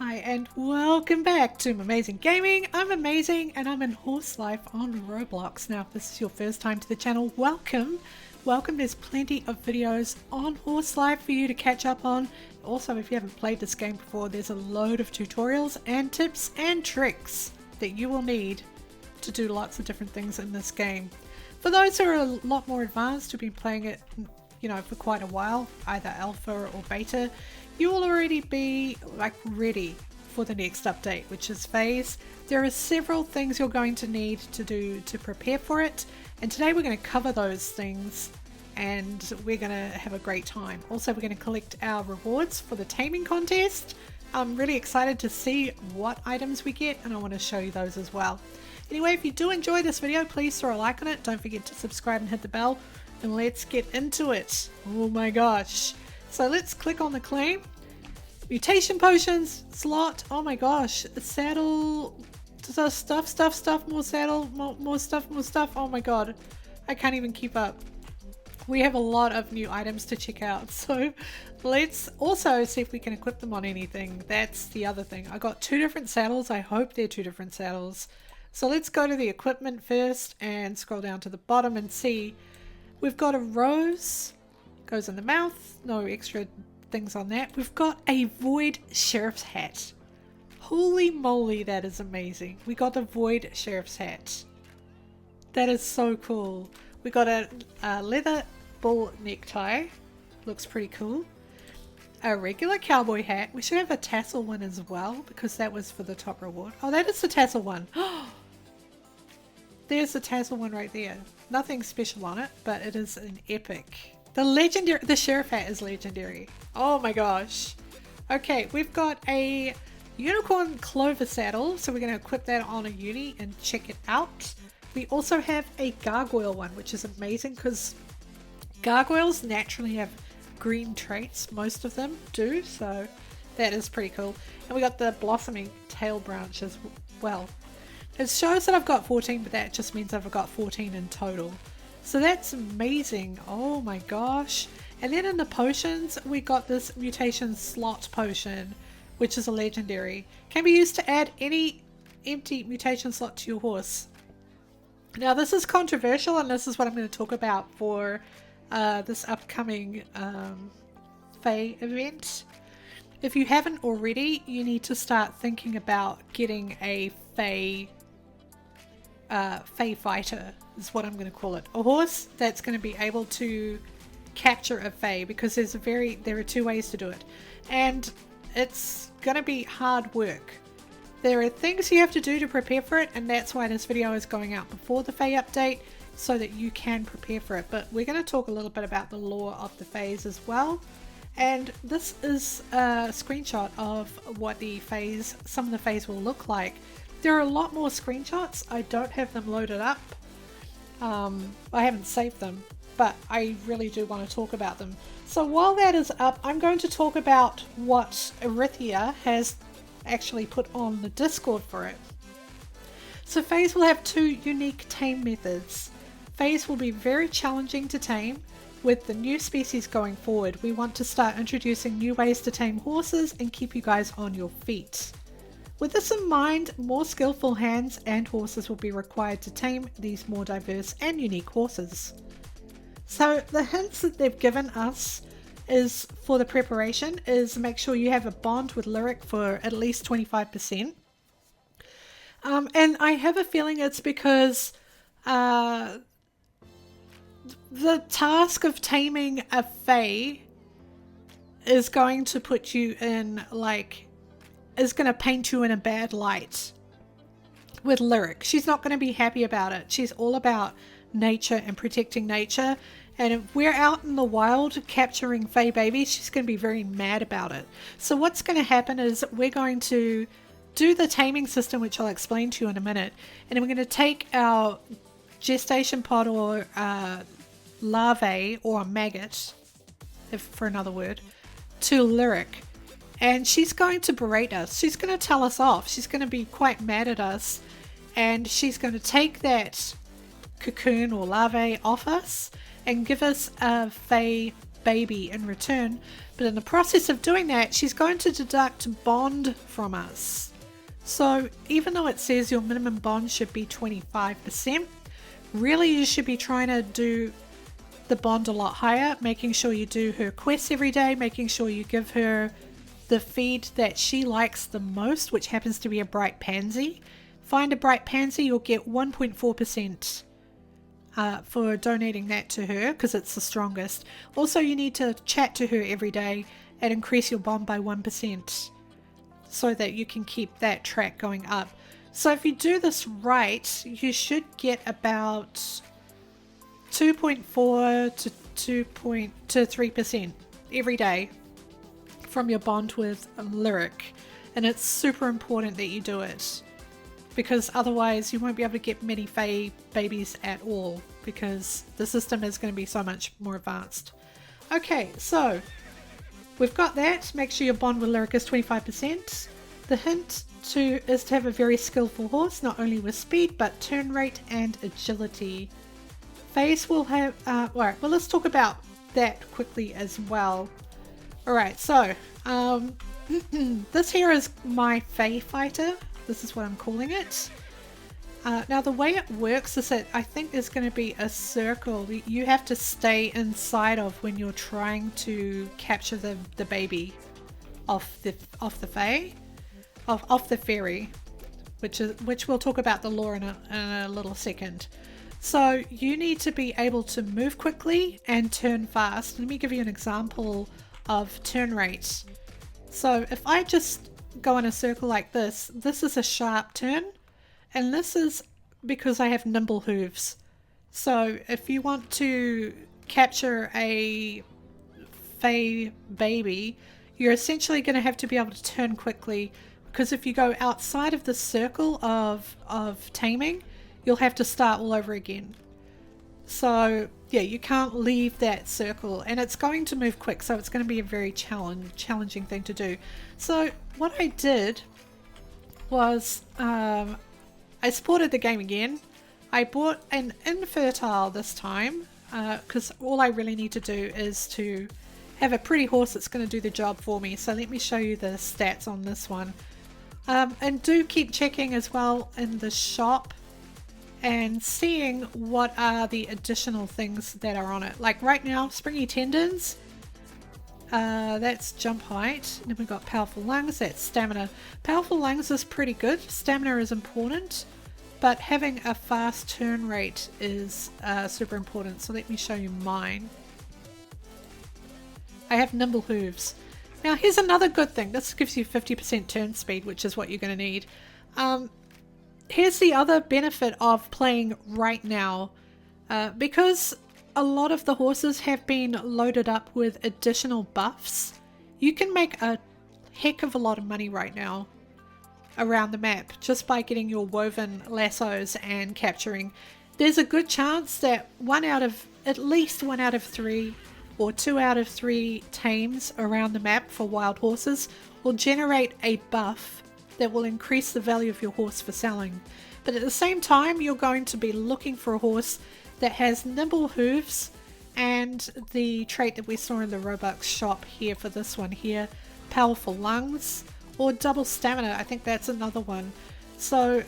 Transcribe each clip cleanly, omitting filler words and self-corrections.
Hi and welcome back to Amazing Gaming. I'm Amazing and I'm in Horse Life on Roblox. Now if this is your first time to the channel, welcome. There's plenty of videos on Horse Life for you to catch up on. Also, if you haven't played this game before, there's a load of tutorials and tips and tricks that you will need to do lots of different things in this game. For those who are a lot more advanced, who've been playing it for quite a while, either alpha or beta, you will already be ready for the next update, which is Faes. There are several things you're going to need to do to prepare for it, and today we're going to cover those things and we're going to have a great time. Also, we're going to collect our rewards for the Taming contest. I'm really excited to see what items we get, and I want to show you those as well. Anyway, if you do enjoy this video, please throw a like on it. Don't forget to subscribe and hit the bell, and let's get into it. Oh my gosh. So let's click on the claim. Mutation potions, slot, oh my gosh, saddle, stuff, more saddle, more stuff, oh my god. I can't even keep up. We have a lot of new items to check out, so let's also see if we can equip them on anything. That's the other thing. I got two different saddles. I hope they're two different saddles. So let's go to the equipment first and scroll down to the bottom and see. We've got a rose, goes in the mouth, no extra things on that. We've got a void sheriff's hat. Holy moly, that is amazing. We got a void sheriff's hat. That is so cool. We got a leather bull necktie, looks pretty cool. A regular cowboy hat. We should have a tassel one as well, because that was for the top reward. Oh, that is the tassel one. There's the tassel one right there. Nothing special on it, but it is an epic. The sheriff hat is legendary. Oh my gosh. Okay, we've got a unicorn clover saddle, so we're going to equip that on a uni and check it out. We also have a gargoyle one, which is amazing because gargoyles naturally have green traits. Most of them do, so that is pretty cool. And we got the blossoming tail branch as well. It shows that I've got 14, but that just means I've got 14 in total. So that's amazing. Oh my gosh. And then in the potions, we got this mutation slot potion, which is a legendary. Can be used to add any empty mutation slot to your horse. Now this is controversial, and this is what I'm going to talk about for this upcoming Fae event. If you haven't already, you need to start thinking about getting a Fae fighter is what I'm going to call it. A horse that's going to be able to capture a Fae, because there are two ways to do it, and it's going to be hard work. There are things you have to do to prepare for it, and that's why this video is going out before the Fae update, so that you can prepare for it. But we're going to talk a little bit about the lore of the Faes as well. And this is a screenshot of what some of the Faes will look like. There are a lot more screenshots. I don't have them loaded up. I haven't saved them, but I really do want to talk about them. So while that is up, I'm going to talk about what Arithia has actually put on the Discord for it. So Faes will have two unique tame methods. Faes will be very challenging to tame. With the new species going forward, we want to start introducing new ways to tame horses and keep you guys on your feet. With this in mind, more skillful hands and horses will be required to tame these more diverse and unique horses. So the hints that they've given us is for the preparation is make sure you have a bond with Lyric for at least 25%. And I have a feeling it's because the task of taming a Fae is going to put you in is going to paint you in a bad light with Lyric. She's not going to be happy about it. She's all about nature and protecting nature. And if we're out in the wild capturing Fae babies, she's going to be very mad about it. So what's going to happen is we're going to do the taming system, which I'll explain to you in a minute. And then we're going to take our gestation pod or larvae or a maggot, for another word, to Lyric. And she's going to berate us. She's going to tell us off. She's going to be quite mad at us. And she's going to take that cocoon or larvae off us and give us a Fae baby in return. But in the process of doing that, she's going to deduct bond from us. So even though it says your minimum bond should be 25%, really you should be trying to do the bond a lot higher, making sure you do her quests every day, making sure you give her the feed that she likes the most, which happens to be a bright pansy. Find a bright pansy, you'll get 1.4% for donating that to her because it's the strongest. Also, you need to chat to her every day and increase your bond by 1% so that you can keep that track going up. So if you do this right, you should get about 2.4 to 3% every day from your bond with Lyric, and it's super important that you do it, because otherwise you won't be able to get many Fae babies at all, because the system is going to be so much more advanced. Okay, so we've got that. Make sure your bond with Lyric is 25%. The hint is to have a very skillful horse, not only with speed but turn rate and agility. Faes will have alright, well, let's talk about that quickly as well. Alright, so this here is my Fae fighter. This is what I'm calling it. Now the way it works is that I think there's going to be a circle you have to stay inside of when you're trying to capture the baby off the Fae, off the fairy, which we'll talk about the lore in a little second. So you need to be able to move quickly and turn fast. Let me give you an example of turn rate. So if I just go in a circle like this, this is a sharp turn, and this is because I have nimble hooves. So if you want to capture a Fae baby, you're essentially going to have to be able to turn quickly, because if you go outside of the circle of taming, you'll have to start all over again. So yeah, you can't leave that circle, and it's going to move quick, so it's going to be a very challenging thing to do. So what I did was I supported the game again. I bought an infertile this time because all I really need to do is to have a pretty horse that's going to do the job for me. So let me show you the stats on this one. And do keep checking as well in the shop and seeing what are the additional things that are on it. Like right now, springy tendons, that's jump height. And then we've got powerful lungs, that's stamina. Powerful lungs is pretty good. Stamina is important, but having a fast turn rate is super important. So let me show you mine. I have nimble hooves. Now here's another good thing. This gives you 50% turn speed, which is what you're going to need. Here's the other benefit of playing right now. Because a lot of the horses have been loaded up with additional buffs, you can make a heck of a lot of money right now around the map just by getting your woven lassos and capturing. There's a good chance that at least 1 out of 3 or 2 out of 3 tames around the map for wild horses will generate a buff that will increase the value of your horse for selling. But at the same time, you're going to be looking for a horse that has nimble hooves and the trait that we saw in the Roblox shop here for this one here, powerful lungs, or double stamina. I think that's another one. So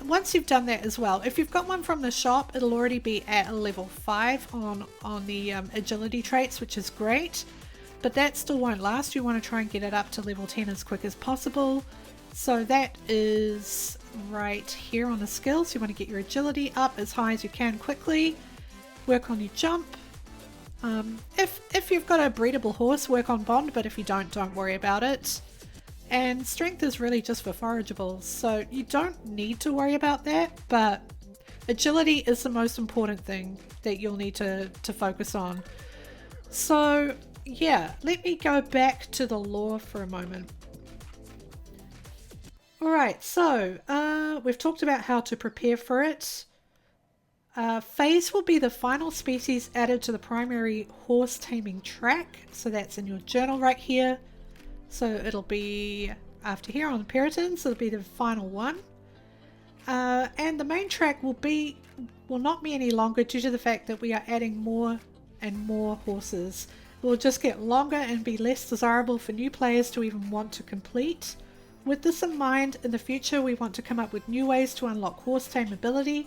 once you've done that as well, if you've got one from the shop, it'll already be at a level 5 on the agility traits, which is great, but that still won't last. You want to try and get it up to level 10 as quick as possible. So that is right here on the skills. You want to get your agility up as high as you can quickly. Work on your jump. If you've got a breedable horse, work on bond, but if you don't worry about it. And strength is really just for forageables, so you don't need to worry about that, but agility is the most important thing that you'll need to focus on. So yeah, let me go back to the lore for a moment. Alright, so we've talked about how to prepare for it. Faes will be the final species added to the primary horse taming track, so that's in your journal right here. So it'll be after here on the Puritans, it'll be the final one. And the main track will not be any longer due to the fact that we are adding more and more horses. will just get longer and be less desirable for new players to even want to complete. With this in mind, in the future we want to come up with new ways to unlock horse tameability.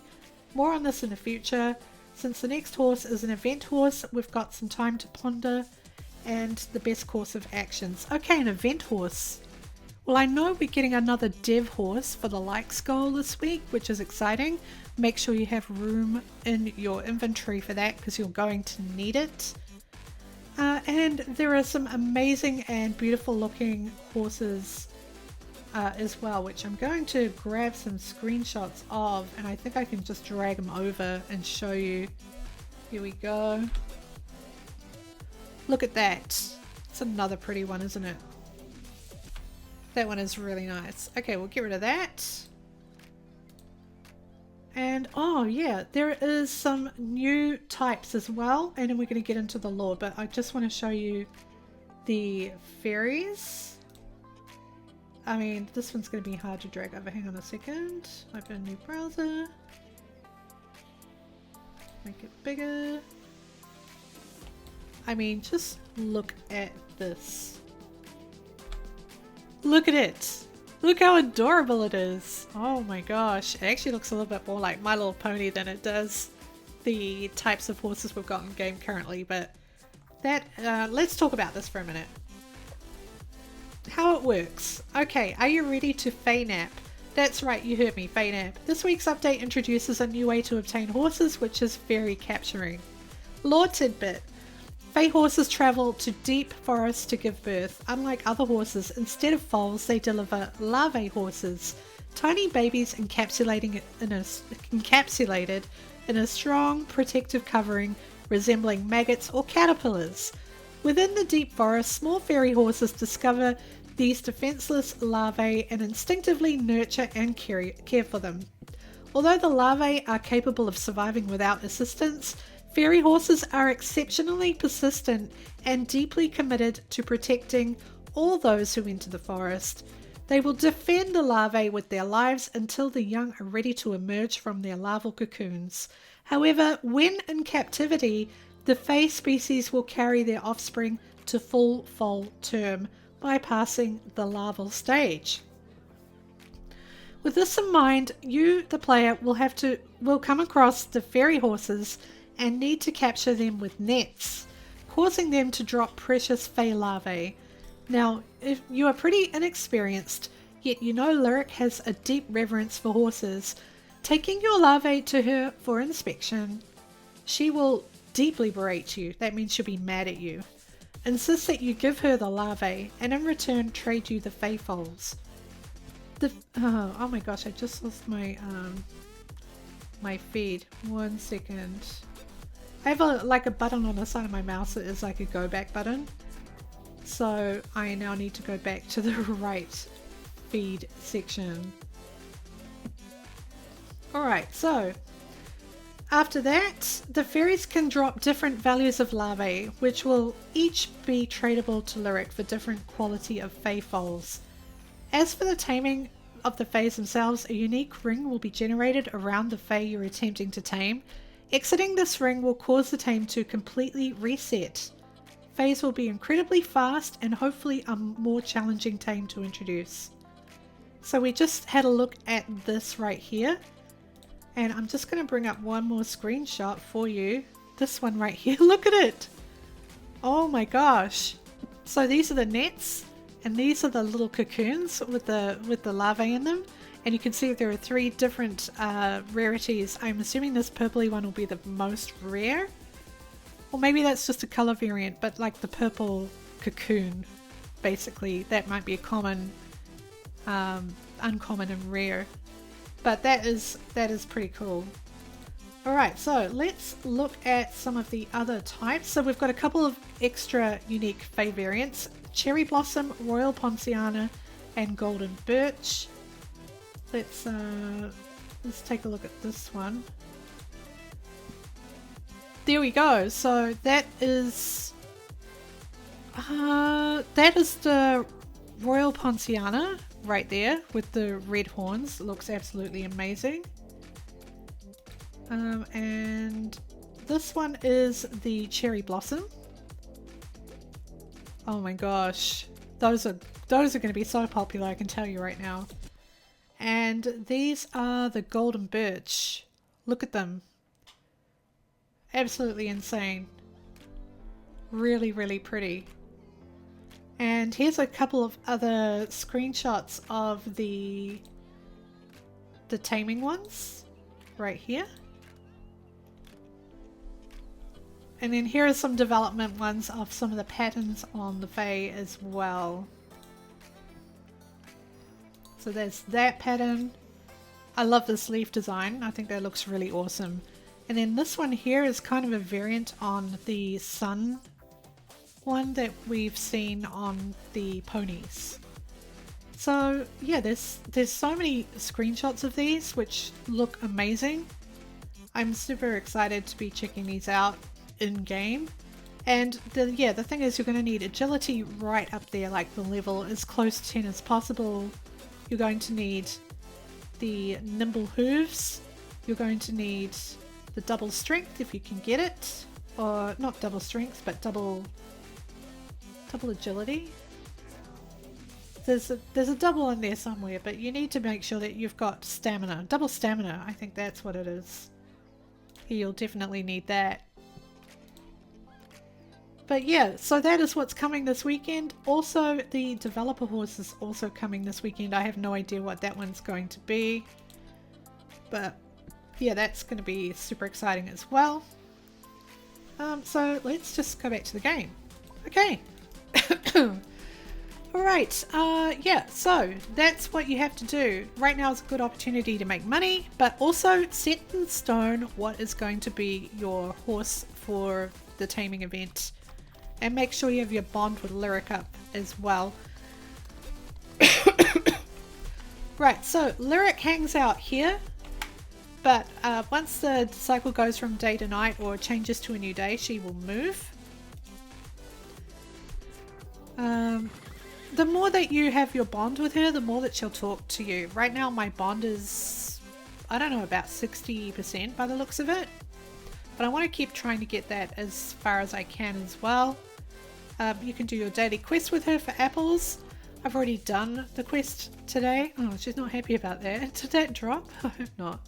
More on this in the future. Since the next horse is an event horse, we've got some time to ponder and the best course of actions. Okay, an event horse. Well, I know we're getting another dev horse for the likes goal this week, which is exciting. Make sure you have room in your inventory for that because you're going to need it. And there are some amazing and beautiful looking horses as well, which I'm going to grab some screenshots of, and I think I can just drag them over and show you. Here we go. Look at that. It's another pretty one, isn't it? That one is really nice. Okay, we'll get rid of that. And oh yeah, there is some new types as well, and then we're going to get into the lore, but I just want to show you the fairies. I mean, this one's going to be hard to drag over. Hang on a second. Open a new browser. Make it bigger. I mean, just look at this. Look at it. Look how adorable it is. Oh my gosh. It actually looks a little bit more like My Little Pony than it does the types of horses we've got in game currently. But that, let's talk about this for a minute. How it works. Okay, are you ready to Fae nap? That's right, you heard me, Fae nap. This week's update introduces a new way to obtain horses, which is very capturing. Lore tidbit. Fae horses travel to deep forests to give birth. Unlike other horses, instead of foals, they deliver larvae horses, tiny babies encapsulated in a strong protective covering resembling maggots or caterpillars. Within the deep forest, small fairy horses discover these defenseless larvae and instinctively nurture and care for them. Although the larvae are capable of surviving without assistance, fairy horses are exceptionally persistent and deeply committed to protecting all those who enter the forest. They will defend the larvae with their lives until the young are ready to emerge from their larval cocoons. However, when in captivity, the Fae species will carry their offspring to full foal term, bypassing the larval stage. With this in mind, you, the player, will come across the fairy horses and need to capture them with nets, causing them to drop precious Fae larvae. Now, if you are pretty inexperienced, yet you know Lyric has a deep reverence for horses, taking your larvae to her for inspection, she will deeply berate you. That means she'll be mad at you. Insist that you give her the larvae and in return trade you the Fae foals. Oh my gosh, I just lost my my feed. 1 second. I have a button on the side of my mouse that is like a go back button. So I now need to go back to the right feed section. Alright, so after that, the fairies can drop different values of larvae, which will each be tradable to Lyric for different quality of Fae foals. As for the taming of the Faes themselves, a unique ring will be generated around the Fae you're attempting to tame. Exiting this ring will cause the tame to completely reset. Faes will be incredibly fast and hopefully a more challenging tame to introduce. So we just had a look at this right here. And I'm just going to bring up one more screenshot for you. This one right here. Look at it. Oh my gosh. So these are the nets. And these are the little cocoons with the larvae in them. And you can see there are 3 different rarities. I'm assuming this purpley one will be the most rare. Or maybe that's just a color variant. But like the purple cocoon. Basically, that might be a common, uncommon and rare. But that is pretty cool. Alright, so let's look at some of the other types. So we've got a couple of extra unique Fae variants. Cherry Blossom, Royal Ponciana, and Golden Birch. Let's take a look at this one. There we go. So that is the Royal Ponciana right there with the red horns. It looks absolutely amazing. And this one is the Cherry Blossom. Oh my gosh. Those are going to be so popular, I can tell you right now. And these are the golden birch. Look at them. Absolutely insane. Really, really pretty. And here's a couple of other screenshots of the taming ones right here. And then here are some development ones of some of the patterns on the Fae as well. So there's that pattern. I love this leaf design. I think that looks really awesome. And then this one here is kind of a variant on the sun one that we've seen on the ponies. So yeah, there's so many screenshots of these which look amazing. I'm super excited to be checking these out in game. And the thing is, you're going to need agility right up there, like the level as close to 10 as possible. You're going to need the nimble hooves. You're going to need the double strength if you can get it, or not double strength but double agility. There's a double in there somewhere, but you need to make sure that you've got stamina. Double stamina, I think that's what it is. You'll definitely need that. But yeah, so that is what's coming this weekend. Also, the developer horse is also coming this weekend. I have no idea what that one's going to be. But yeah, that's going to be super exciting as well. So let's just go back to the game. Okay. Alright, yeah, so that's what you have to do. Right now is a good opportunity to make money, but also set in stone what is going to be your horse for the taming event. And make sure you have your bond with Lyric up as well. Right, so Lyric hangs out here, but once the cycle goes from day to night or changes to a new day, she will move. The more that you have your bond with her, the more that she'll talk to you. Right now my bond is, I don't know, about 60% by the looks of it. But I want to keep trying to get that as far as I can as well. You can do your daily quest with her for apples. I've already done the quest today. Oh, she's not happy about that. Did that drop? I hope not.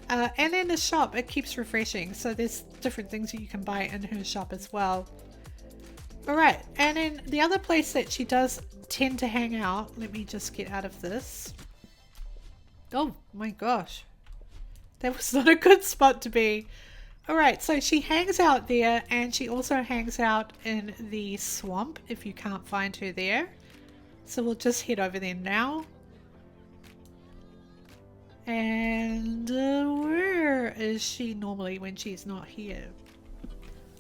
And in the shop, it keeps refreshing. So there's different things that you can buy in her shop as well. Alright, and then the other place that she does tend to hang out, let me just get out of this. Oh my gosh. That was not a good spot to be. Alright, so she hangs out there, and she also hangs out in the swamp if you can't find her there. So we'll just head over there now. And where is she normally when she's not here?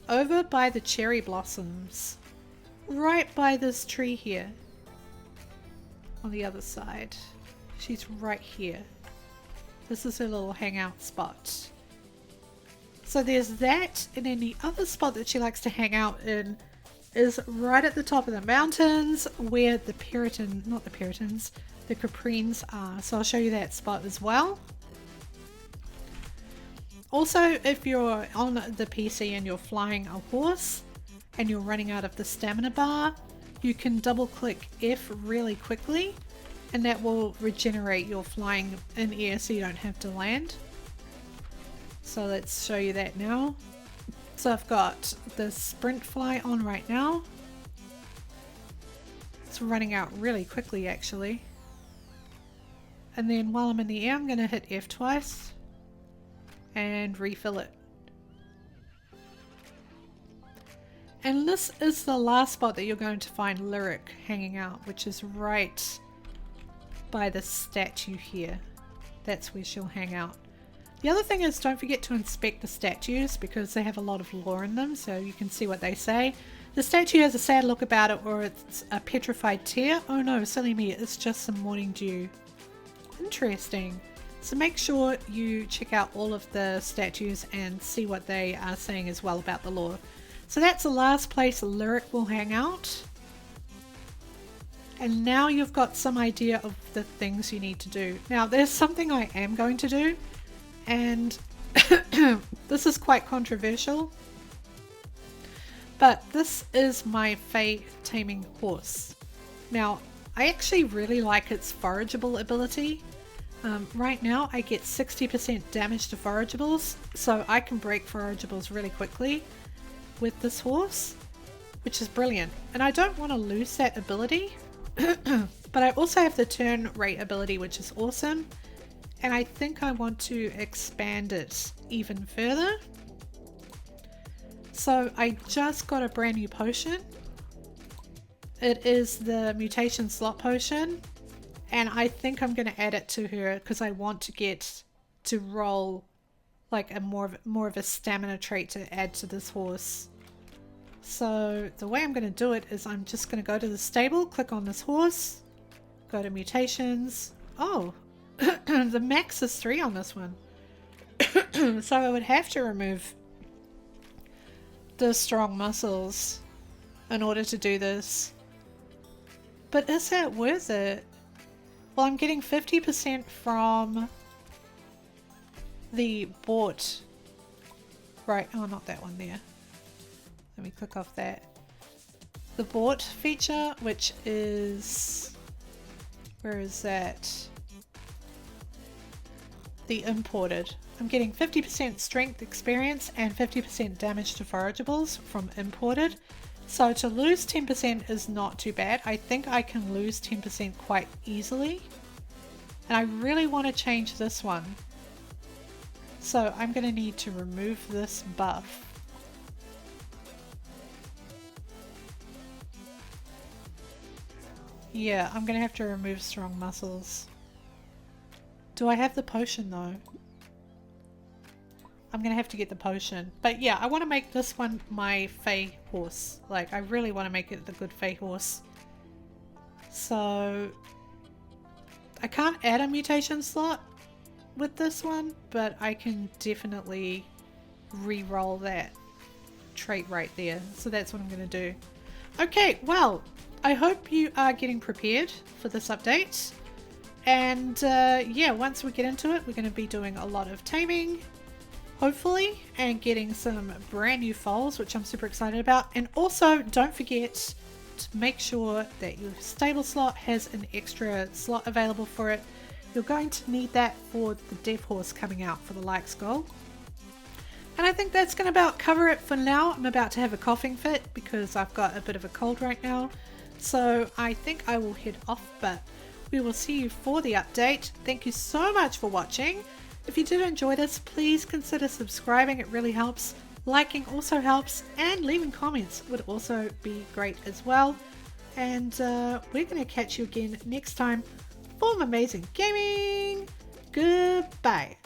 Over by the cherry blossoms. Right by this tree here. On the other side. She's right here. This is her little hangout spot. So there's that, and then the other spot that she likes to hang out in is right at the top of the mountains where the caprines are. So I'll show you that spot as well. Also, if you're on the PC and you're flying a horse and you're running out of the stamina bar, you can double click F really quickly and that will regenerate your flying in air so you don't have to land. So let's show you that now. So I've got the sprint fly on right now. It's running out really quickly actually. And then while I'm in the air, I'm going to hit F twice and refill it. And this is the last spot that you're going to find Lyric hanging out, which is right by the statue here. That's where she'll hang out. The other thing is, don't forget to inspect the statues because they have a lot of lore in them, so you can see what they say. The statue has a sad look about it, or it's a petrified tear. Oh no, silly me, it's just some morning dew. Interesting. So make sure you check out all of the statues and see what they are saying as well about the lore. So that's the last place Lyric will hang out. And now you've got some idea of the things you need to do. Now there's something I am going to do, and this is quite controversial. But this is my Fae Taming horse. Now, I actually really like its forageable ability. Right now I get 60% damage to forageables, so I can break forageables really quickly with this horse, which is brilliant. And I don't want to lose that ability, but I also have the turn rate ability, which is awesome. And I think I want to expand it even further. So I just got a brand new potion. It is the Mutation slot potion, and I think I'm going to add it to her because I want to get to roll like a more of a stamina trait to add to this horse. So the way I'm going to do it is I'm just going to go to the stable, click on this horse, go to mutations. Oh, the max is 3 on this one. So I would have to remove the strong muscles in order to do this. But is that worth it? Well, I'm getting 50% from the bought. Right, oh, not that one there. Let me click off that. The bought feature, which is, where is that? The imported. I'm getting 50% strength experience and 50% damage to forageables from imported. So to lose 10% is not too bad. I think I can lose 10% quite easily. And I really want to change this one. So I'm going to need to remove this buff. Yeah, I'm going to have to remove strong muscles. Do I have the potion though? I'm going to have to get the potion. But yeah, I want to make this one my Fae horse. Like, I really want to make it the good Fae horse. So, I can't add a mutation slot with this one, but I can definitely re-roll that trait right there. So that's what I'm going to do. Okay, well, I hope you are getting prepared for this update. And yeah, once we get into it, we're going to be doing a lot of taming, hopefully, and getting some brand new foals, which I'm super excited about. And also, don't forget to make sure that your stable slot has an extra slot available for it. You're going to need that for the dev horse coming out for the Likes goal. And I think that's going to about cover it for now. I'm about to have a coughing fit because I've got a bit of a cold right now. So I think I will head off, but we will see you for the update. Thank you so much for watching. If you did enjoy this, please consider subscribing. It really helps. Liking also helps, and leaving comments would also be great as well. And we're going to catch you again next time for Amazing Gaming. Goodbye.